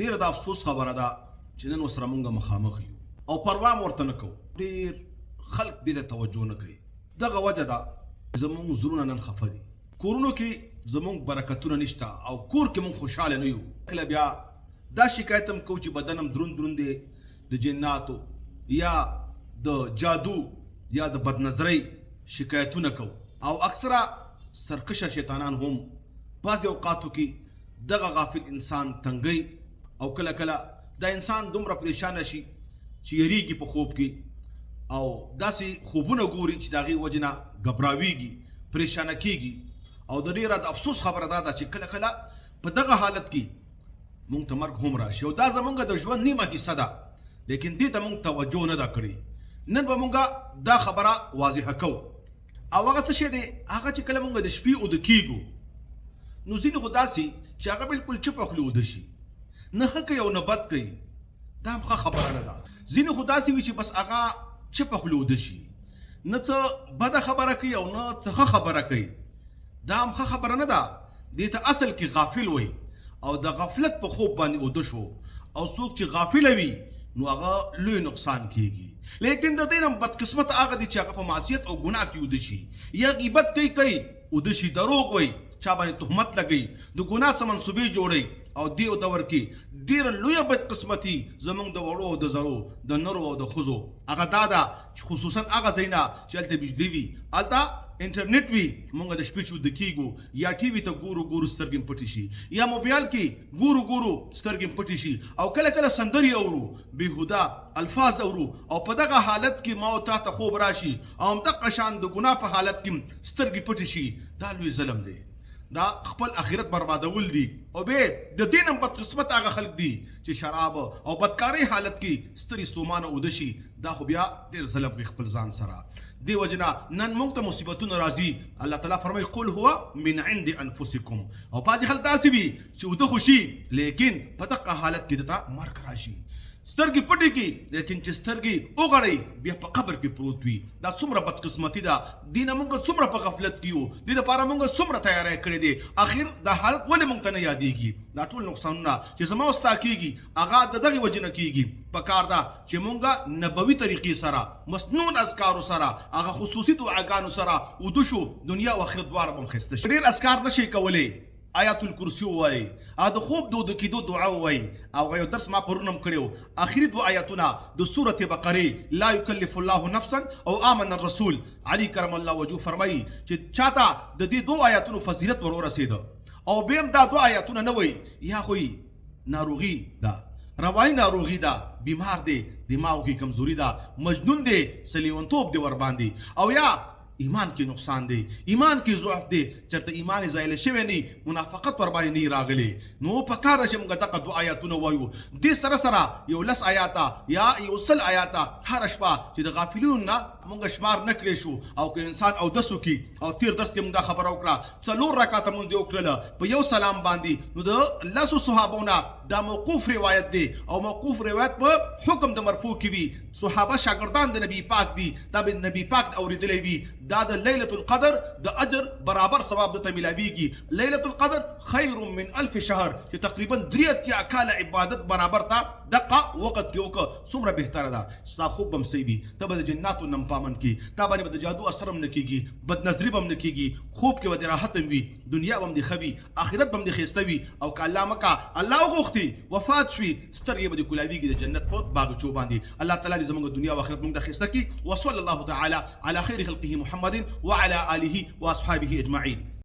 ډیر د افسوس خبره ده چې نن وسره مونږ مخامخ یو او پروا هم ورته نه کوو. ډیر خلک دې ته توجه نه کوي. دغه وجه ده زمونږ زړونه نن خفه دي. کورونو کې زمونږ برکتونه نشته او کور کې مونږ خوشحاله نه یو. کله بیا دا شکایت هم کوو چې بدن هم دروند دروند دی د جناتو یا د جادو یا د بدنظرۍ شکایتونه کوو او اکثره سرکشه شیطانان هم بعضې اوقاتو کې دغه غافل انسان تنګی او کله کله دا انسان دومره پریشانه شي چې یریږي په خوب کې او داسې خوبونه ګوري چې د هغې وجې نه ګبراویږي پریشانه کیږي او د ډېره د افسوس خبره دا ده چې کله کله په دغه حالت کې مونږ ته مرګ هم راشي او دا زمونږ د ژوند نیمه حصه ده لیکن دې ته مونږ توجه نه ده کړې. نن به مونږ دا خبره واضحه کوو او هغه څه شی دی هغه چې کله مونږ د شپې اوده کیږو نو ځینې خو داسې چې هغه بلکل چپ خولې اوده شي نه ښه کوي او نه بد کوي دا هم ښه خبره نه ده. ځینې خو داسې وي چې بس هغه چپ خولې اوده شي نه څه بده خبره کوي او نه څه ښه خبره کوي دا هم ښه خبره نه ده. دې ته اصل کې غافل وي او د غفلت په خوب باندې اوده شو او څوک چې غافله وي نو هغه لوی نقصان کیږي. لیکن د دې نه بدقسمت هغه دی چې هغه په معصیت او ګناه کې اوده شي یا غیبت کوي اوده شي دروغ وایي چا باندې تهمت لګوي د ګناه څه منصوبې جوړوي او دې دور کې ډېره لویه بدقسمتي زموږ د وړو او د زړو د نرو او د ښځو هغه دا ده چې خصوصا هغه ځای نه چې هلته بجلي وي هلته انټرنیټ وي مونږ د شپې چې وده کیږو یا ټي وي ته ګورو سترګې م پټې شي یا موبایل کې ګورو سترګې م پټې شي او کله کله سندرې اورو بېهوده الفاظ اورو او په دغه حالت کې ما او تا ته خوب راشي او همدغه شان د ګناه په حالت کې سترګې پټې شي. دا لوی ظلم دی. دا خپل اخرت بربادول دي او به د دین هم بدقسمت هغه خلک دي چې شراب او بدکارۍ حالت کې ستري ستومانه اوده شي. دا خو بیا ډېر ظلم کوي خپل ځان سره. دې وجه نه نن موږ ته مصیبتونه راځي. الله تعالی فرمایي قل هو من عند انفسکم او بعضې خلک داسې وي چې اوده خو شي لیکن په دغه حالت کې دته مرګ راشي سترګې پټې کړي لیکن چې سترګې وغړوي بیا په قبر کې پروت وي. دا څومره بدقسمتي ده. دې نه موږ څومره په غفلت کې یو دې دپاره موږ څومره تیاری کړی دی. اخر دا حالت ولې موږ ته نه یادېږي؟ دا ټول نقصانونه چې زما او ستا کېږي هغه د دغې وجې نه کېږي. پکار ده چې موږ نبوي طریقې سره مسنون اذکارو سره هغه خصوصي دعاګانو سره اوده شو دنیا او آخرت دواړه به م ښایسته شي. ډېر اذکار نشئ کولی. آیات الکرسی ووایي د خوب د اوده کېدو دعا ووایي او یو درس ما پرون هم کړی آخري دوه آیاتونه د سورت بقرې لا یکلف الله نفسا او آمن الرسول علي کرم الله وجهه فرمایي چې چاته د دې دوه آیاتونو فضیلت ور ورسېده او بیا هم دا دوه آیاتونه نه وایي یا خو ناروغي ده رواني ناروغي ده بیمار دی دماغ کې کمزوري ده مجنون دی سلیونتوب دی ور باندې او یا ایمان کې نقصان دی ایمان کې ضعف دی چېرته ایمان یې ځایله شوی نه منافقت ور باندې نه راغلی نو پکار ده چې موږ دغه دوه آیاتونه وایو. دې سره سره یو 10 آیاته یا یو 100 آیاته هره شپه چې د غافلینو نه موږ شمار نه کړی شو او که انسان اودس وکړي او تیر درس کې موږ دا خبره وکړه 4 رکعته مونځ دې وکړله په یو سلام باندې نو د 10 صحابو نه دا موقوف روایت دی او موقوف روایت په حکم د مرفوع کې وي. صحابه شاګردان د نبی پاک دي دا به نبی پاک اورېدلی وي. دا د لیلة القدر د اجر برابر ثواب دته ملاویږي. لیلة القدر خیر من 1000 شهر چې تقریبا 83 کاله عبادت برابر ته دقه وخت کې وکړه څومره بهتره ده. ستا خوب به هم صحیح وي ته به د جناتو نه پامن کړي تا باندې به د جادو اثر هم نه کېږي بدنظري به هم نه کېږي خوب کې به دې راحت هم وي دنیا به هم دې ښه وي آخرت به هم دې ښایسته وي او که الله مکه الله وغوښتي وفات شوي سترګې به دې کولاویږي د جنت په باغچو باندې. الله تعالی دې زموږ دنیا او آخرت موږ ته ښایسته کړي. وصلی الله تعالی علی خیر خلقه محمد وعلى آله واصحابه اجمعین.